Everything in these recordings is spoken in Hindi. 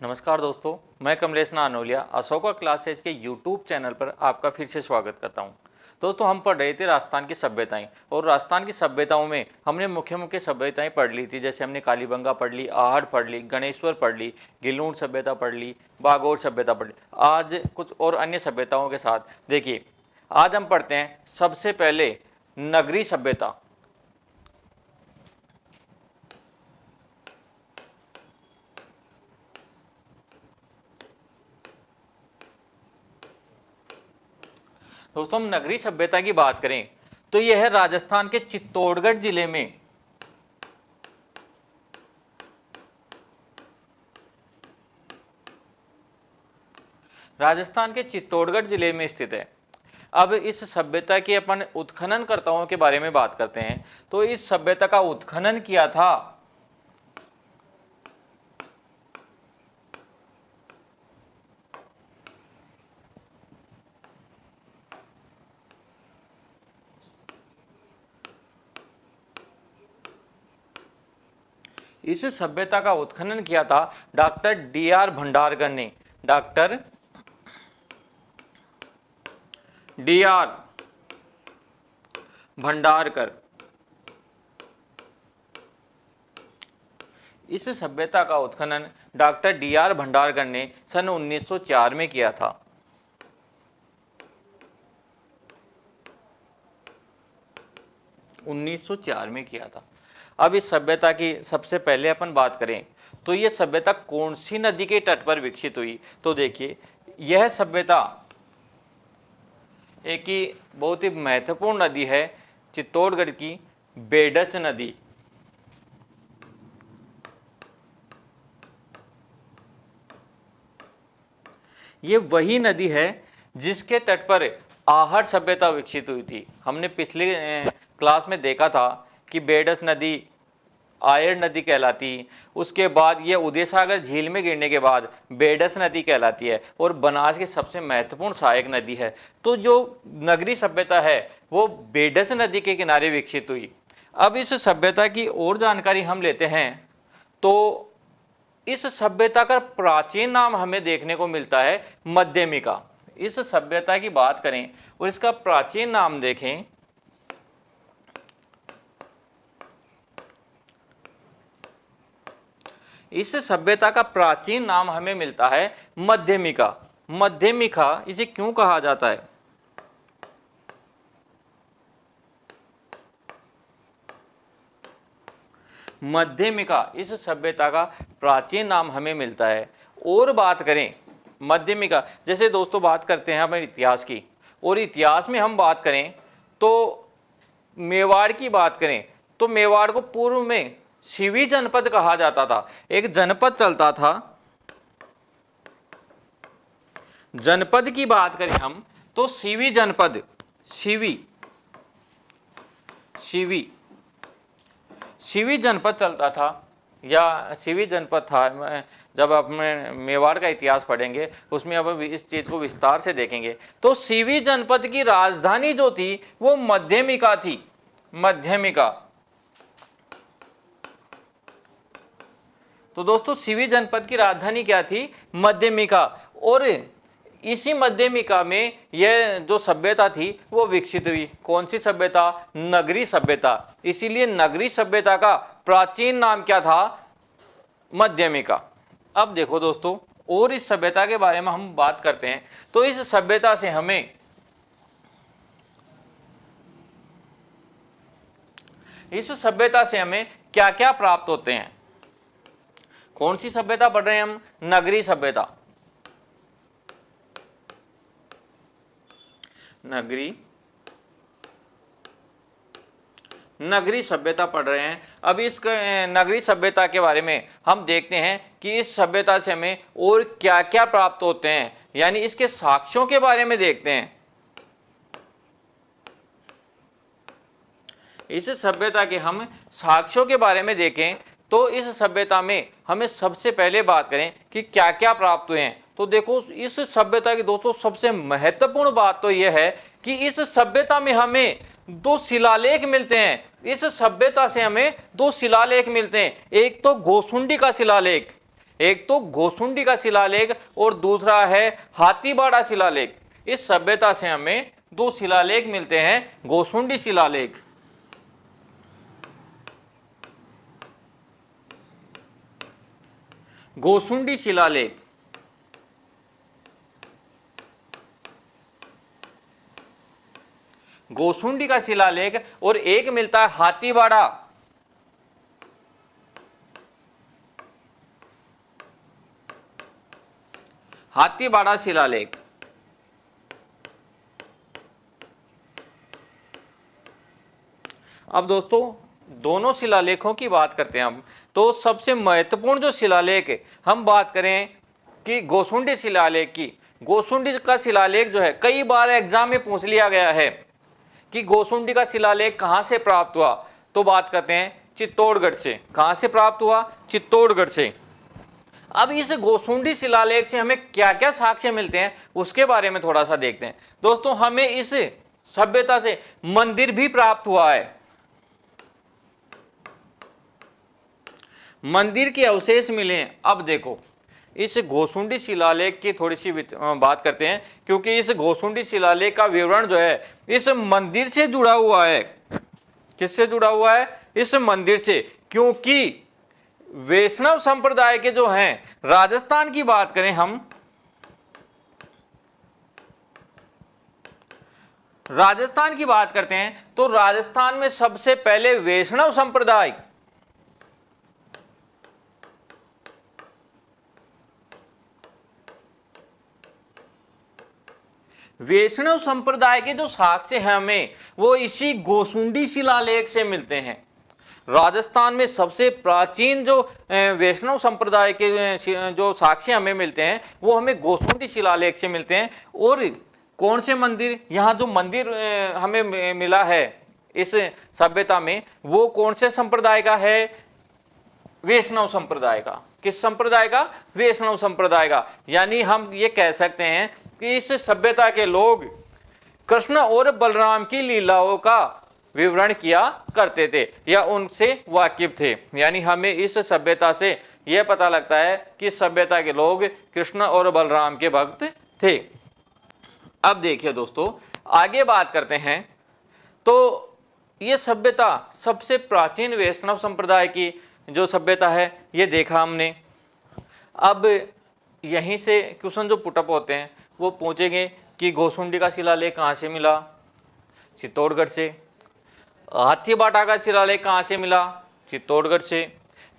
नमस्कार दोस्तों, मैं कमलेश नानोलिया अशोका क्लासेज के यूट्यूब चैनल पर आपका फिर से स्वागत करता हूं। दोस्तों, हम पढ़ रहे थे राजस्थान की सभ्यताएं और राजस्थान की सभ्यताओं में हमने मुख्य मुख्य सभ्यताएं पढ़ ली थी। जैसे हमने कालीबंगा पढ़ ली, आहड़ पढ़ ली, गणेश्वर पढ़ ली, गिलूण सभ्यता पढ़ ली, बागोर सभ्यता पढ़ ली। आज कुछ और अन्य सभ्यताओं के साथ देखिए, आज हम पढ़ते हैं सबसे पहले नगरी सभ्यता। दोस्तों, हम नगरी सभ्यता की बात करें तो यह है राजस्थान के चित्तौड़गढ़ जिले में स्थित है। अब इस सभ्यता के अपन उत्खननकर्ताओं के बारे में बात करते हैं तो इस सभ्यता का उत्खनन किया था डॉक्टर डी.आर. भंडारकर ने। Doctor D R. भंडारकर। इस सभ्यता का उत्खनन डॉक्टर डी.आर. भंडारकर ने सन 1904 में किया था। अब इस सभ्यता की सबसे पहले अपन बात करें तो यह सभ्यता कौन सी नदी के तट पर विकसित हुई। तो देखिए, यह सभ्यता एक ही बहुत ही महत्वपूर्ण नदी है, चित्तौड़गढ़ की बेडस नदी। ये वही नदी है जिसके तट पर आहड़ सभ्यता विकसित हुई थी। हमने पिछले क्लास में देखा था कि बेडस नदी आयर नदी कहलाती, उसके बाद ये उदय सागर झील में गिरने के बाद बेडस नदी कहलाती है और बनास की सबसे महत्वपूर्ण सहायक नदी है। तो जो नगरी सभ्यता है वो बेडस नदी के किनारे विकसित हुई। अब इस सभ्यता की और जानकारी हम लेते हैं तो इस सभ्यता का प्राचीन नाम हमें देखने को मिलता है मध्यमिका। इस सभ्यता की बात करें और इसका प्राचीन नाम देखें इस सभ्यता का प्राचीन नाम हमें मिलता है मध्यमिका। मध्यमिका इसे क्यों कहा जाता है? मध्यमिका इस सभ्यता का प्राचीन नाम हमें मिलता है। और बात करें मध्यमिका, जैसे दोस्तों बात करते हैं हमारे इतिहास की, और इतिहास में हम बात करें तो मेवाड़ की बात करें तो मेवाड़ को पूर्व में शिवी जनपद कहा जाता था। एक जनपद चलता था। जनपद की बात करें हम तो शिवी जनपद, शिवी जनपद चलता था या शिवी जनपद था। जब अपने मेवाड़ का इतिहास पढ़ेंगे उसमें अब इस चीज को विस्तार से देखेंगे। तो शिवी जनपद की राजधानी जो थी वो मध्यमिका थी। मध्यमिका। तो दोस्तों, शिवी जनपद की राजधानी क्या थी? मध्यमिका। और इसी मध्यमिका में यह जो सभ्यता थी वो विकसित हुई। कौन सी सभ्यता? नगरी सभ्यता। इसीलिए नगरी सभ्यता का प्राचीन नाम क्या था? मध्यमिका। अब देखो दोस्तों, और इस सभ्यता के बारे में हम बात करते हैं तो इस सभ्यता से हमें क्या क्या प्राप्त होते हैं? कौन सी सभ्यता पढ़ रहे हैं हम? नगरी सभ्यता। नगरी सभ्यता पढ़ रहे हैं। अब इस नगरी सभ्यता के बारे में हम देखते हैं कि इस सभ्यता से हमें और क्या क्या प्राप्त होते हैं, यानी इसके साक्ष्यों के बारे में देखते हैं। इस सभ्यता के हम साक्ष्यों के बारे में देखें तो इस सभ्यता में हमें सबसे पहले बात करें कि क्या क्या प्राप्त हुए हैं। तो देखो, इस सभ्यता की दोस्तों सबसे महत्वपूर्ण बात तो यह है कि इस सभ्यता में हमें दो शिलालेख मिलते हैं। इस सभ्यता से हमें दो शिलालेख मिलते हैं। एक तो गोसुंडी का शिलालेख, एक तो गोसुंडी का शिलालेख और दूसरा है हाथीबाड़ा शिलालेख। इस सभ्यता से हमें दो शिलालेख मिलते हैं, गोसुंडी शिलालेख, गोसुंडी शिलालेख, गोसुंडी का शिलालेख, और एक मिलता है हाथीबाड़ा, हाथीबाड़ा शिलालेख। अब दोस्तों दोनों शिलालेखों की बात करते हैं हम, तो सबसे महत्वपूर्ण जो शिलालेख है, हम बात करें कि गोसुंडी शिलालेख की। गोसुंडी का शिलालेख जो है कई बार एग्जाम में पूछ लिया गया है कि गोसुंडी का शिलालेख कहां से प्राप्त हुआ, तो बात करते हैं चित्तौड़गढ़ से। कहां से प्राप्त हुआ? चित्तौड़गढ़ से। अब इस गोसुंडी शिलालेख से हमें क्या क्या साक्ष्य मिलते हैं उसके बारे में थोड़ा सा देखते हैं। दोस्तों हमें इस सभ्यता से मंदिर भी प्राप्त हुआ है, मंदिर के अवशेष मिले हैं। अब देखो इस गोसुंडी शिलालेख की थोड़ी सी बात करते हैं, क्योंकि इस गोसुंडी शिलालेख का विवरण जो है इस मंदिर से जुड़ा हुआ है। किससे जुड़ा हुआ है? इस मंदिर से, क्योंकि वैष्णव संप्रदाय के जो हैं, राजस्थान की बात करें हम, राजस्थान की बात करते हैं तो राजस्थान में सबसे पहले वैष्णव संप्रदाय, वैष्णव संप्रदाय के जो साक्ष्य हैं हमें वो इसी गोसुंडी शिलालेख से मिलते हैं। राजस्थान में सबसे प्राचीन जो वैष्णव संप्रदाय के जो साक्ष्य हमें मिलते हैं वो हमें गोसुंडी शिलालेख से मिलते हैं। और कौन से मंदिर, यहाँ जो मंदिर हमें मिला है इस सभ्यता में, वो कौन से संप्रदाय का है? वैष्णव संप्रदाय का। किस संप्रदाय का? वैष्णव संप्रदाय का। यानी हम ये कह सकते हैं कि इस सभ्यता के लोग कृष्ण और बलराम की लीलाओं का विवरण किया करते थे या उनसे वाकिफ थे। यानी हमें इस सभ्यता से यह पता लगता है कि सभ्यता के लोग कृष्ण और बलराम के भक्त थे। अब देखिए दोस्तों आगे बात करते हैं, तो ये सभ्यता सबसे प्राचीन वैष्णव संप्रदाय की जो सभ्यता है ये देखा हमने। अब यहीं से क्वेश्चन जो पुटअप होते हैं वो पूछेंगे कि गोसुंडी का शिलालेख कहाँ से मिला? चित्तौड़गढ़ से। हाथीबाड़ा का शिलालेख कहाँ से मिला? चित्तौड़गढ़ से।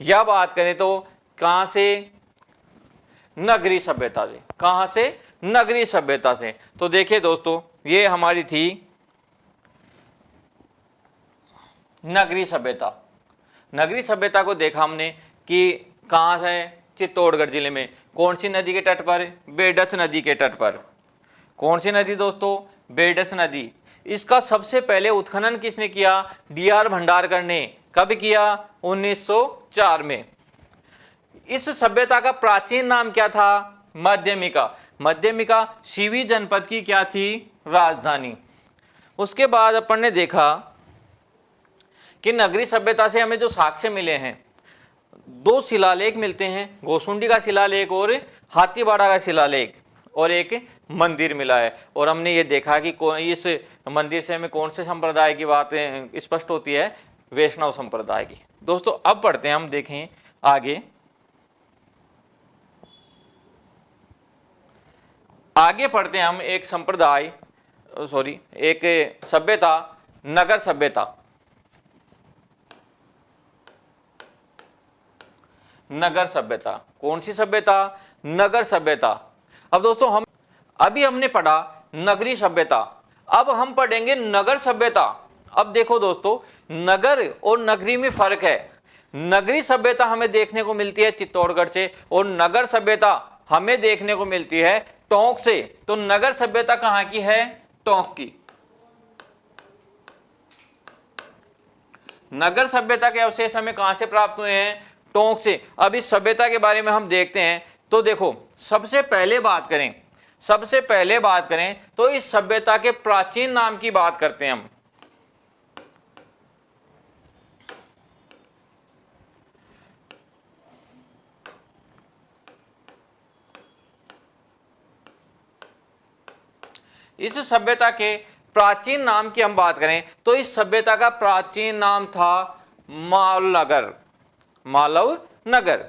या बात करें तो कहाँ से? नगरी सभ्यता से। कहाँ से? नगरी सभ्यता से। तो देखिए दोस्तों ये हमारी थी नगरी सभ्यता। नगरी सभ्यता को देखा हमने कि कहाँ है? चित्तौड़गढ़ जिले में। कौन सी नदी के तट पर? बेडस नदी के तट पर। कौन सी नदी दोस्तों? बेडस नदी। इसका सबसे पहले उत्खनन किसने किया? डी.आर. भंडारकर ने। कब किया? 1904 में। इस सभ्यता का प्राचीन नाम क्या था? मध्यमिका। मध्यमिका सीवी जनपद की क्या थी? राजधानी। उसके बाद अपन ने देखा कि नगरी सभ्यता से हमें जो साक्ष्य मिले हैं, दो शिलालेख मिलते हैं, गोसुंडी का शिलालेख और हाथीबाड़ा का शिलालेख, और एक मंदिर मिला है। और हमने ये देखा कि इस मंदिर से हमें कौन से संप्रदाय की बात स्पष्ट होती है? वैष्णव संप्रदाय की। दोस्तों अब पढ़ते हैं, हम देखें आगे। आगे पढ़ते हैं हम एक संप्रदाय, एक सभ्यता, नगर सभ्यता। नगर सभ्यता। कौन सी सभ्यता? नगर सभ्यता। अब दोस्तों हमने पढ़ा नगरी सभ्यता, अब हम पढ़ेंगे नगर सभ्यता। अब देखो दोस्तों नगर और नगरी में फर्क है। नगरी सभ्यता हमें देखने को मिलती है चित्तौड़गढ़ से और नगर सभ्यता हमें देखने को मिलती है टोंक से। तो नगर सभ्यता कहाँ की है? टोंक की। नगर सभ्यता के अवशेष हमें कहां से प्राप्त हुए हैं? टोंक से। अब इस सभ्यता के बारे में हम देखते हैं, तो देखो सबसे पहले बात करें तो इस सभ्यता के प्राचीन नाम की बात करते हैं हम। इस सभ्यता के प्राचीन नाम की हम बात करें तो इस सभ्यता का प्राचीन नाम था मालनगर, मालव नगर।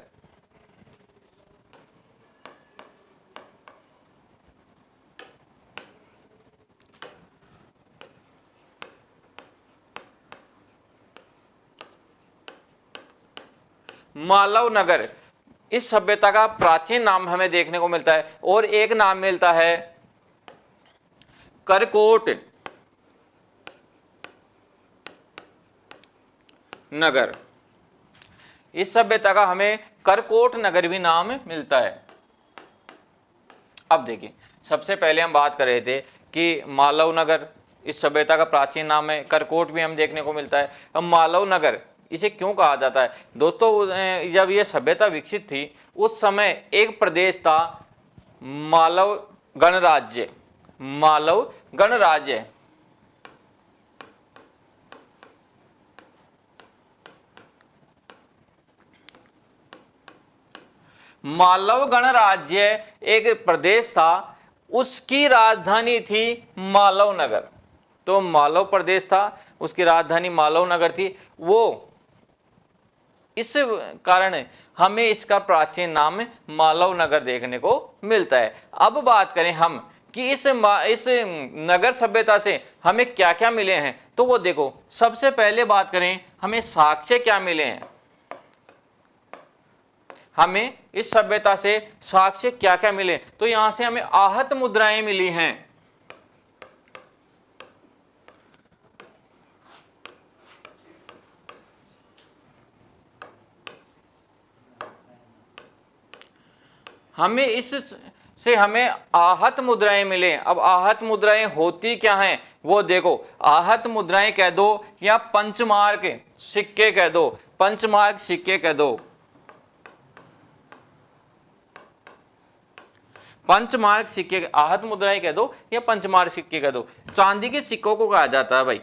मालव नगर इस सभ्यता का प्राचीन नाम हमें देखने को मिलता है। और एक नाम मिलता है करकोट नगर। इस सभ्यता का हमें करकोट नगर भी नाम मिलता है। अब देखिए, सबसे पहले हम बात कर रहे थे कि मालव नगर इस सभ्यता का प्राचीन नाम है, करकोट भी हम देखने को मिलता है। अब मालव नगर इसे क्यों कहा जाता है दोस्तों? जब यह सभ्यता विकसित थी उस समय एक प्रदेश था मालव गणराज्य, मालव गणराज्य। मालव गणराज्य एक प्रदेश था, उसकी राजधानी थी मालव नगर। तो मालव प्रदेश था, उसकी राजधानी मालव नगर थी। वो इस कारण हमें इसका प्राचीन नाम मालव नगर देखने को मिलता है। अब बात करें हम कि इस नगर सभ्यता से हमें क्या क्या मिले हैं, तो वो देखो, सबसे पहले बात करें हमें साक्ष्य क्या मिले हैं। हमें इस सभ्यता से साक्ष्य क्या क्या मिले, तो यहां से हमें आहत मुद्राएं मिली हैं। हमें इस से हमें आहत मुद्राएं मिले। अब आहत मुद्राएं होती क्या हैं वो देखो, आहत मुद्राएं कह दो या पंचमार्क सिक्के कह दो, पंचमार्क सिक्के कह दो, पंचमार्क सिक्के, आहत मुद्राएं कह दो या पंचमार्क सिक्के कह दो। चांदी के सिक्कों को कहा जाता है भाई।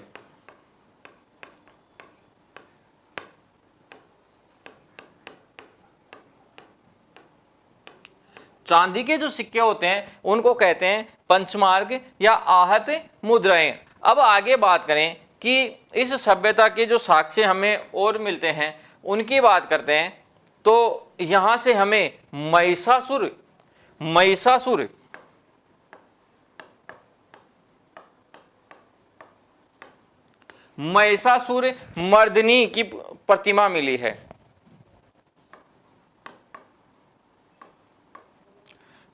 चांदी के जो सिक्के होते हैं उनको कहते हैं पंचमार्क या आहत मुद्राएं। अब आगे बात करें कि इस सभ्यता के जो साक्ष्य हमें और मिलते हैं उनकी बात करते हैं, तो यहां से हमें महिषासुर, महिषासुर महिषासुर मर्दिनी की प्रतिमा मिली है।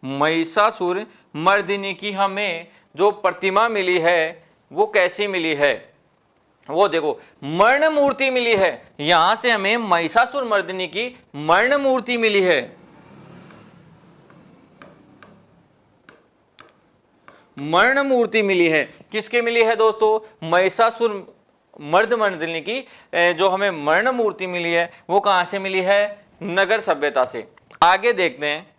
महिषासुर मर्दिनी की हमें जो प्रतिमा मिली है वो कैसी मिली है, वो देखो, मर्ण मूर्ति मिली है। यहां से हमें महिषासुर मर्दिनी की मर्ण मूर्ति मिली है। मर्ण मूर्ति मिली है, किसके मिली है दोस्तों? महिषासुर मर्दिनी की जो हमें मर्ण मूर्ति मिली है वो कहां से मिली है? नगर सभ्यता से। आगे देखते हैं,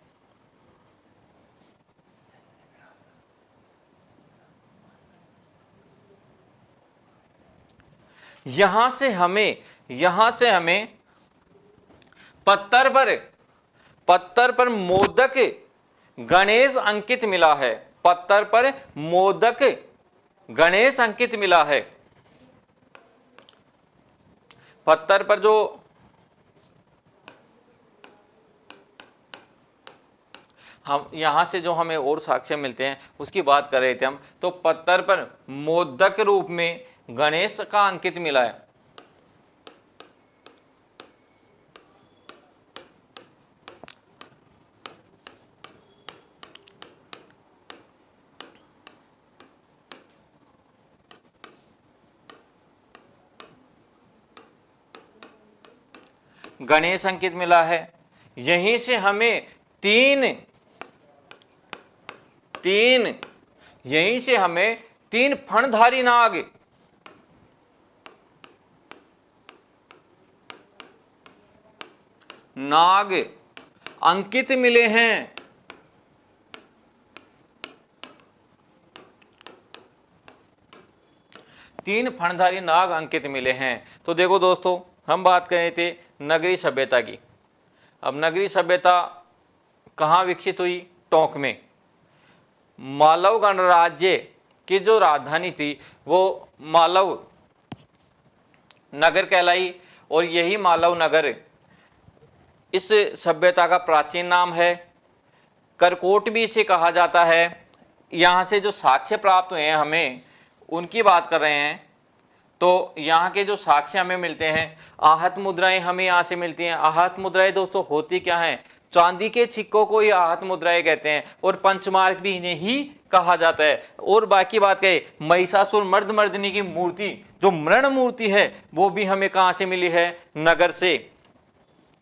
यहां से हमें पत्थर पर मोदक गणेश अंकित मिला है। पत्थर पर मोदक गणेश अंकित मिला है। पत्थर पर जो हम यहां से जो हमें और साक्ष्य मिलते हैं उसकी बात कर रहे थे हम, तो पत्थर पर मोदक रूप में गणेश का अंकित मिला है। गणेश अंकित मिला है। यहीं से हमें यहीं से हमें तीन फणधारी नाग अंकित मिले हैं। तीन फणधारी नाग अंकित मिले हैं। तो देखो दोस्तों, हम बात कर रहे थे नगरी सभ्यता की। अब नगरी सभ्यता कहाँ विकसित हुई? टोंक में। मालव गणराज्य की जो राजधानी थी वो मालव नगर कहलाई, और यही मालव नगर इस सभ्यता का प्राचीन नाम है। करकोट भी इसे कहा जाता है। यहाँ से जो साक्ष्य प्राप्त हुए हैं हमें, उनकी बात कर रहे हैं। तो यहाँ के जो साक्ष्य हमें मिलते हैं, आहत मुद्राएं हमें यहाँ से मिलती हैं। आहत मुद्राएं दोस्तों होती क्या हैं? चांदी के सिक्कों को ही आहत मुद्राएं कहते हैं, और पंचमार्क भी इन्हें ही कहा जाता है। और बाकी बात कहे, महिषासुर मर्दनी की मूर्ति, जो मृण मूर्ति है, वो भी हमें कहाँ से मिली है? नगर से।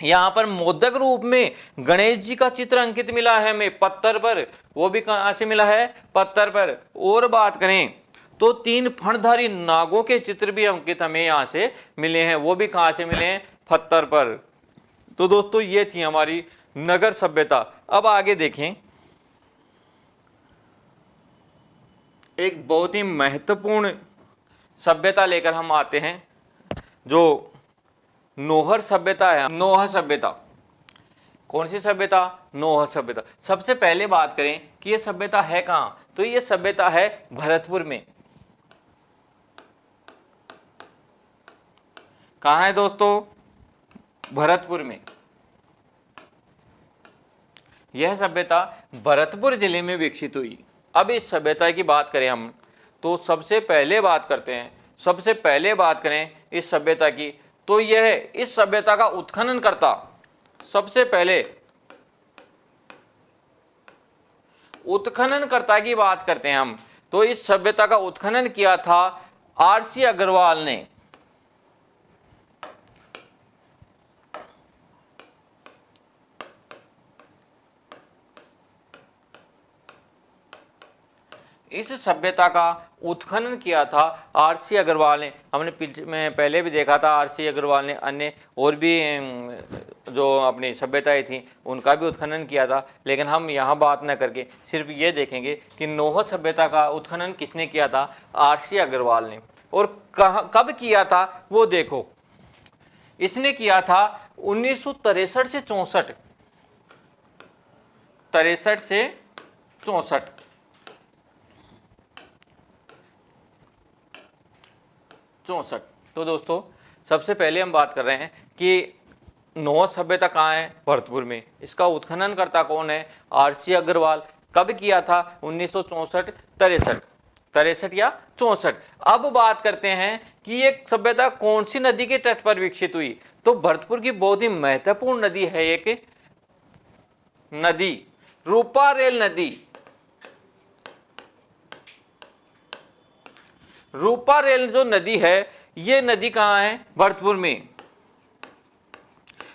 यहाँ पर मोदक रूप में गणेश जी का चित्र अंकित मिला है हमें पत्थर पर, वो भी कहाँ से मिला है? पत्थर पर। और बात करें तो 3 फणधारी नागों के चित्र भी अंकित हमें यहाँ से मिले हैं, वो भी कहाँ से मिले हैं? पत्थर पर। तो दोस्तों ये थी हमारी नगर सभ्यता। अब आगे देखें, एक बहुत ही महत्वपूर्ण सभ्यता लेकर हम आते हैं, जो नोहर सभ्यता है। नोह सभ्यता कौन सी सभ्यता? नोह सभ्यता। सबसे पहले बात करें कि यह सभ्यता है कहाँ, तो यह सभ्यता है भरतपुर में। कहाँ है दोस्तों? भरतपुर में। यह सभ्यता भरतपुर जिले में विकसित हुई। अब इस सभ्यता की बात करें हम, तो सबसे पहले बात करें इस सभ्यता की, तो यह इस सभ्यता का उत्खनन करता, सबसे पहले उत्खननकर्ता की बात करते हैं हम, तो इस सभ्यता का उत्खनन किया था आरसी अग्रवाल ने। इस सभ्यता का उत्खनन किया था आरसी अग्रवाल ने। हमने पहले भी देखा था, आरसी अग्रवाल ने अन्य और भी जो अपनी सभ्यताएं थी उनका भी उत्खनन किया था, लेकिन हम यहाँ बात न करके सिर्फ ये देखेंगे कि नोह सभ्यता का उत्खनन किसने किया था? आरसी अग्रवाल ने। और कब किया था वो देखो, इसने किया था 1963 से 64, 63 से 64। तो दोस्तों सबसे पहले हम बात कर रहे हैं कि नोह सभ्यता कहाँ है? भरतपुर में। इसका उत्खनन करता कौन है? आरसी अग्रवाल। कब किया था? 1964, 63 या 64। अब बात करते हैं कि ये सभ्यता कौन सी नदी के तट पर विकसित हुई, तो भरतपुर की बहुत ही महत्वपूर्ण नदी है एक नदी, रूपारेल नदी। रूपारेल जो नदी है, ये नदी कहाँ है? भरतपुर में।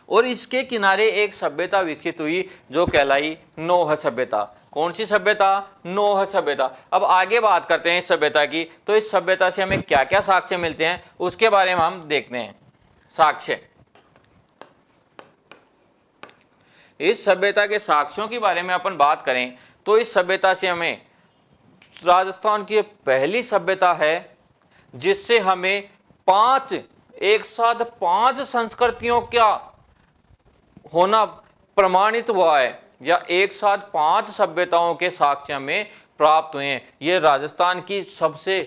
और इसके किनारे एक सभ्यता विकसित हुई जो कहलाई नोह सभ्यता। कौन सी सभ्यता? नोह सभ्यता। अब आगे बात करते हैं इस सभ्यता की, तो इस सभ्यता से हमें क्या क्या साक्ष्य मिलते हैं उसके बारे में हम देखते हैं। साक्ष्य, इस सभ्यता के साक्ष्यों के बारे में अपन बात करें तो इस सभ्यता से हमें राजस्थान की पहली सभ्यता है जिससे हमें एक साथ पांच संस्कृतियों का होना प्रमाणित हुआ है, या एक साथ 5 सभ्यताओं के साक्ष्य हमें प्राप्त हुए हैं। ये राजस्थान की सबसे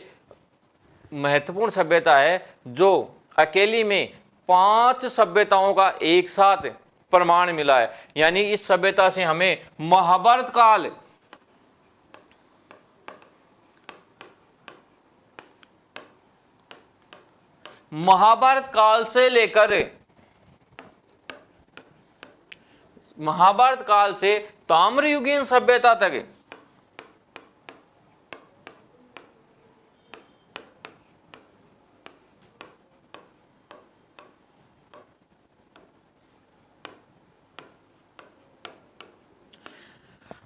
महत्वपूर्ण सभ्यता है जो अकेली में 5 सभ्यताओं का एक साथ प्रमाण मिला है। यानी इस सभ्यता से हमें महाभारत काल से लेकर महाभारत काल से ताम्रयुगीन सभ्यता तक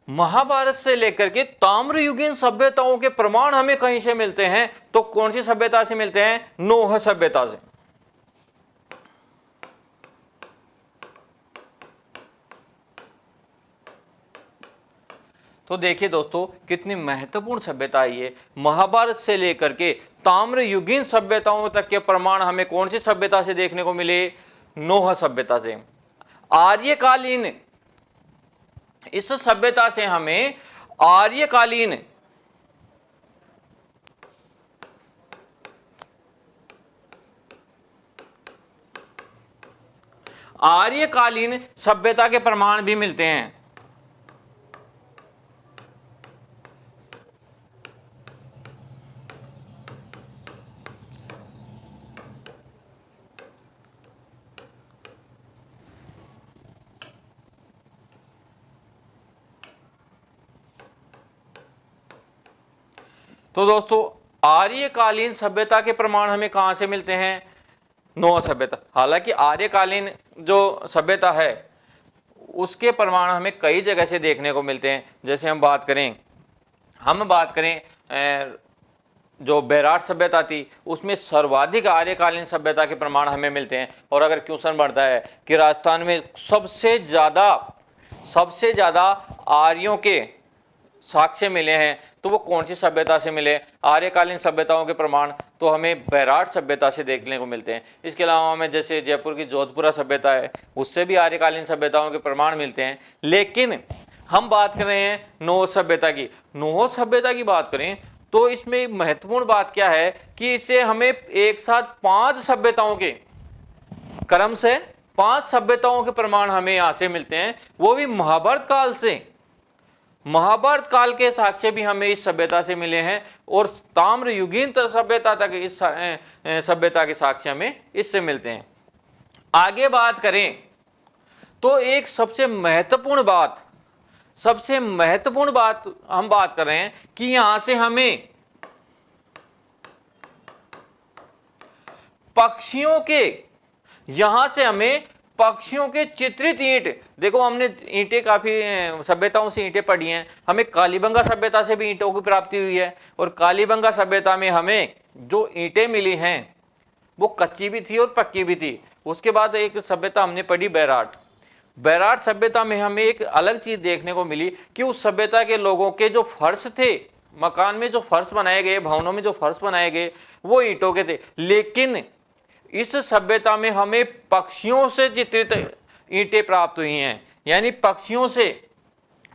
महाभारत से लेकर के ताम्रयुगीन सभ्यताओं के प्रमाण हमें कहीं से मिलते हैं, तो कौन सी सभ्यता से मिलते हैं? नोह सभ्यता से। तो देखिए दोस्तों कितनी महत्वपूर्ण सभ्यता है ये। महाभारत से लेकर के ताम्रयुगीन सभ्यताओं तक के प्रमाण हमें कौन सी सभ्यता से देखने को मिले? नोह सभ्यता से। आर्यकालीन, इस सभ्यता से हमें आर्यकालीन आर्यकालीन सभ्यता के प्रमाण भी मिलते हैं। तो दोस्तों आर्यकालीन सभ्यता के प्रमाण हमें कहां से मिलते हैं? नोह सभ्यता। हालांकि आर्यकालीन जो सभ्यता है उसके प्रमाण हमें कई जगह से देखने को मिलते हैं। जैसे हम बात करें जो बैराट सभ्यता थी उसमें सर्वाधिक आर्यकालीन सभ्यता के प्रमाण हमें मिलते हैं। और अगर क्वेश्चन बढ़ता है कि राजस्थान में सबसे ज्यादा आर्यों के साक्ष्य मिले हैं तो वो कौन सी सभ्यता से मिले? आर्यकालीन सभ्यताओं के प्रमाण तो हमें बैराट सभ्यता से देखने को मिलते हैं। इसके अलावा हमें जैसे जयपुर की जोधपुरा सभ्यता है उससे भी आर्यकालीन सभ्यताओं के प्रमाण मिलते हैं। लेकिन हम बात कर रहे हैं नोह सभ्यता की। नोह सभ्यता की बात करें तो इसमें महत्वपूर्ण बात क्या है कि इसे हमें एक साथ 5 सभ्यताओं के क्रम से 5 सभ्यताओं के प्रमाण हमें यहां से मिलते हैं, वो भी महाभारत काल से। महाभारत काल के साक्ष्य भी हमें इस सभ्यता से मिले हैं और ताम्र युगीन सभ्यता तक इस सभ्यता के साक्ष्य हमें इससे मिलते हैं। आगे बात करें तो एक सबसे महत्वपूर्ण बात हम बात कर रहे हैं कि यहां से हमें पक्षियों के चित्रित ईंट, देखो हमने ईंटें काफी सभ्यताओं से ईंटें पढ़ी हैं। हमें कालीबंगा सभ्यता से भी ईंटों की प्राप्ति हुई है और कालीबंगा सभ्यता में हमें जो ईंटें मिली हैं वो कच्ची भी थी और पक्की भी थी। उसके बाद एक सभ्यता हमने पढ़ी बैराट सभ्यता में हमें एक अलग चीज देखने को मिली कि उस सभ्यता के लोगों के जो फर्श थे, मकान में जो फर्श बनाए गए, भवनों में जो फर्श बनाए गए वो ईंटों के थे। लेकिन इस सभ्यता में हमें पक्षियों से चित्रित ईंटें प्राप्त हुई हैं, यानी पक्षी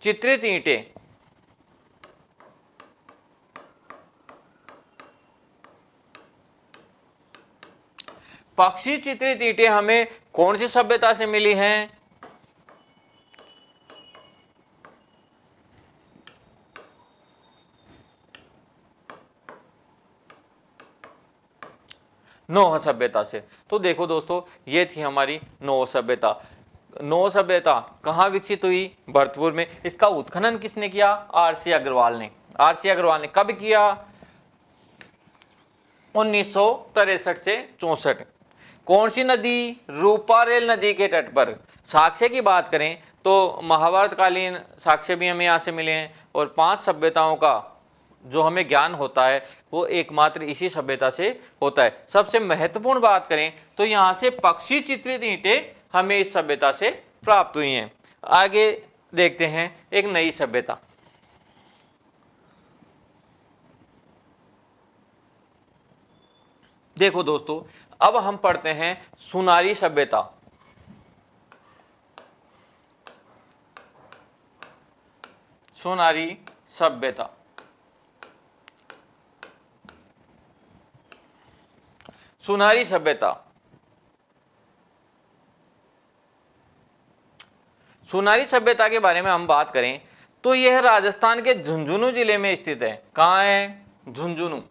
चित्रित ईंटें हमें कौन सी सभ्यता से मिली हैं? नोह सभ्यता से। तो देखो दोस्तों ये थी हमारी नोह सभ्यता। नोह सभ्यता कहाँ विकसित हुई? भरतपुर में। इसका उत्खनन किसने किया? आरसी अग्रवाल ने कब किया? 1963 से 64। कौन सी नदी? रूपारेल नदी के तट पर। साक्ष्य की बात करें तो महाभारत कालीन साक्ष्य भी हमें यहाँ से मिले हैं और 5 सभ्यताओं का जो हमें ज्ञान होता है वो एकमात्र इसी सभ्यता से होता है। सबसे महत्वपूर्ण बात करें तो यहाँ से पक्षी चित्रित ईंटें हमें इस सभ्यता से प्राप्त हुई हैं। आगे देखते हैं एक नई सभ्यता। देखो दोस्तों अब हम पढ़ते हैं सुनारी सभ्यता। सुनारी सभ्यता सुनारी सभ्यता के बारे में हम बात करें तो यह राजस्थान के झुंझुनू जिले में स्थित है। कहाँ है? झुंझुनू।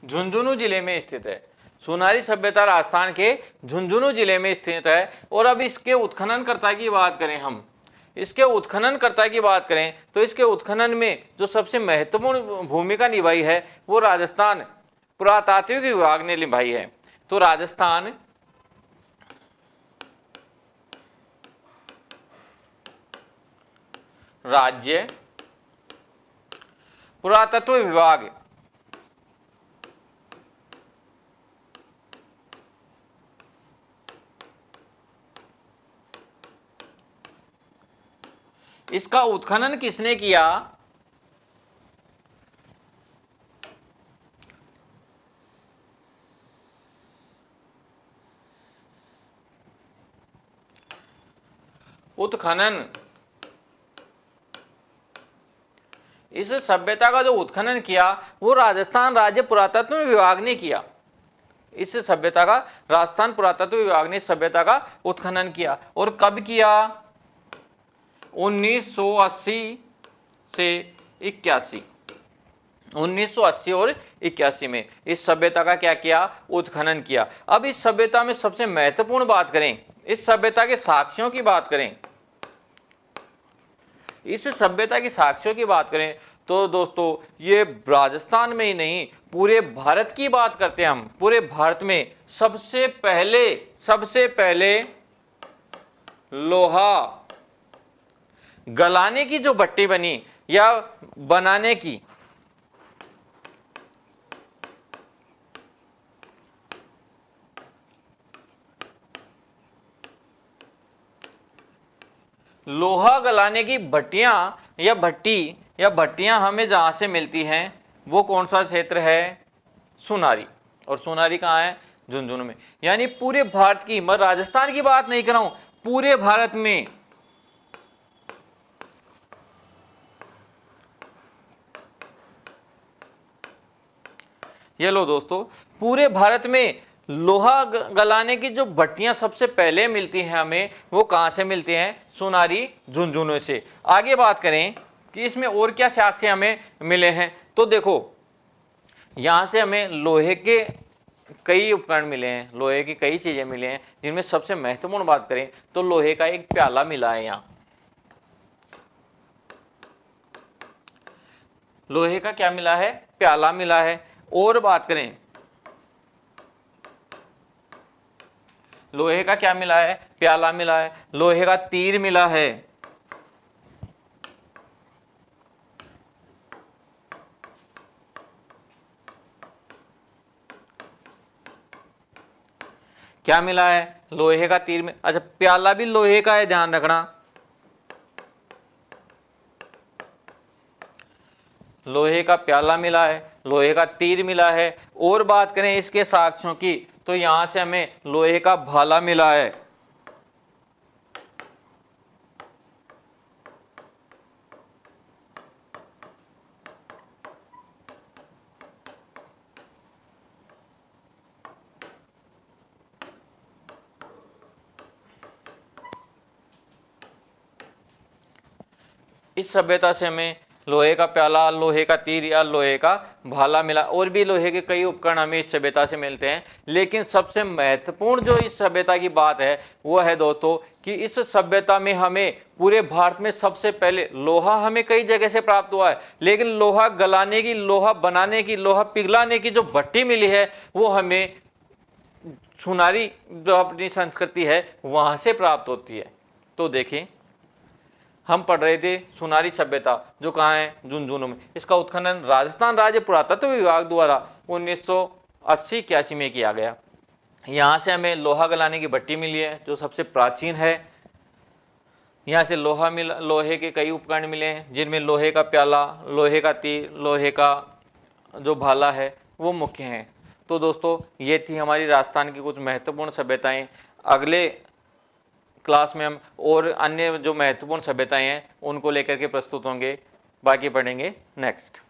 झुंझुनू जिले में स्थित है। सुनारी सभ्यता राजस्थान के झुंझुनू जिले में स्थित है। और अब इसके उत्खननकर्ता की बात करें तो इसके उत्खनन में जो सबसे महत्वपूर्ण भूमिका निभाई है वो राजस्थान पुरातात्विक विभाग ने निभाई है। तो राजस्थान राज्य पुरातत्व विभाग इसका उत्खनन किसने किया? उत्खनन, इस सभ्यता का जो उत्खनन किया वो राजस्थान राज्य पुरातत्व विभाग ने किया। इस सभ्यता का राजस्थान पुरातत्व विभाग ने इस सभ्यता का उत्खनन किया। और कब किया? 1980 से 81, 1980 और 81 में इस सभ्यता का क्या किया? उत्खनन किया। अब इस सभ्यता में सबसे महत्वपूर्ण बात करें, इस सभ्यता के साक्ष्यों की बात करें, इस सभ्यता की साक्ष्यों की बात करें तो दोस्तों ये राजस्थान में ही नहीं पूरे भारत की बात करते हैं हम। पूरे भारत में सबसे पहले लोहा गलाने की जो भट्टी बनी या बनाने की, लोहा गलाने की भट्टियां या भट्टियां हमें जहां से मिलती हैं वो कौन सा क्षेत्र है? सुनारी। और सुनारी कहाँ है? झुंझुनू में। यानी पूरे भारत की, मैं राजस्थान की बात नहीं कर रहा हूं, पूरे भारत में ये लो दोस्तों, पूरे भारत में लोहा गलाने की जो भट्टियां सबसे पहले मिलती हैं हमें, वो कहां से मिलती हैं? सुनारी, झुंझुनू से। आगे बात करें कि इसमें और क्या साक्ष्य हमें मिले हैं तो देखो यहां से हमें लोहे के कई उपकरण मिले हैं, लोहे की कई चीजें मिले हैं, जिनमें सबसे महत्वपूर्ण बात करें तो लोहे का एक प्याला मिला है। यहाँ लोहे का क्या मिला है? प्याला मिला है। और बात करें, लोहे का क्या मिला है? प्याला मिला है। लोहे का तीर मिला है। क्या मिला है? लोहे का तीर में, अच्छा प्याला भी लोहे का है, ध्यान रखना। लोहे का प्याला मिला है, लोहे का तीर मिला है। और बात करें इसके साक्ष्यों की तो यहां से हमें लोहे का भाला मिला है। इस सभ्यता से हमें लोहे का प्याला, लोहे का तीर या लोहे का भाला मिला। और भी लोहे के कई उपकरण हमें इस सभ्यता से मिलते हैं, लेकिन सबसे महत्वपूर्ण जो इस सभ्यता की बात है वो है दोस्तों कि इस सभ्यता में हमें पूरे भारत में सबसे पहले लोहा हमें कई जगह से प्राप्त हुआ है, लेकिन लोहा गलाने की, लोहा बनाने की, लोहा पिघलाने की जो भट्टी मिली है वो हमें सुनारी जो अपनी संस्कृति है वहां से प्राप्त होती है। तो देखें हम पढ़ रहे थे सुनारी सभ्यता जो कहाँ है? झुंझुनू में। इसका उत्खनन राजस्थान राज्य पुरातत्व विभाग द्वारा 1980-81 में किया गया। यहाँ से हमें लोहा गलाने की भट्टी मिली है जो सबसे प्राचीन है। यहाँ से लोहे के कई उपकरण मिले हैं जिनमें लोहे का प्याला, लोहे का तीर, लोहे का जो भाला है वो मुख्य हैं। तो दोस्तों ये थी हमारी राजस्थान की कुछ महत्वपूर्ण सभ्यताएं। अगले क्लास में हम और अन्य जो महत्वपूर्ण सभ्यताएं हैं उनको लेकर के प्रस्तुत होंगे, बाकी पढ़ेंगे नेक्स्ट।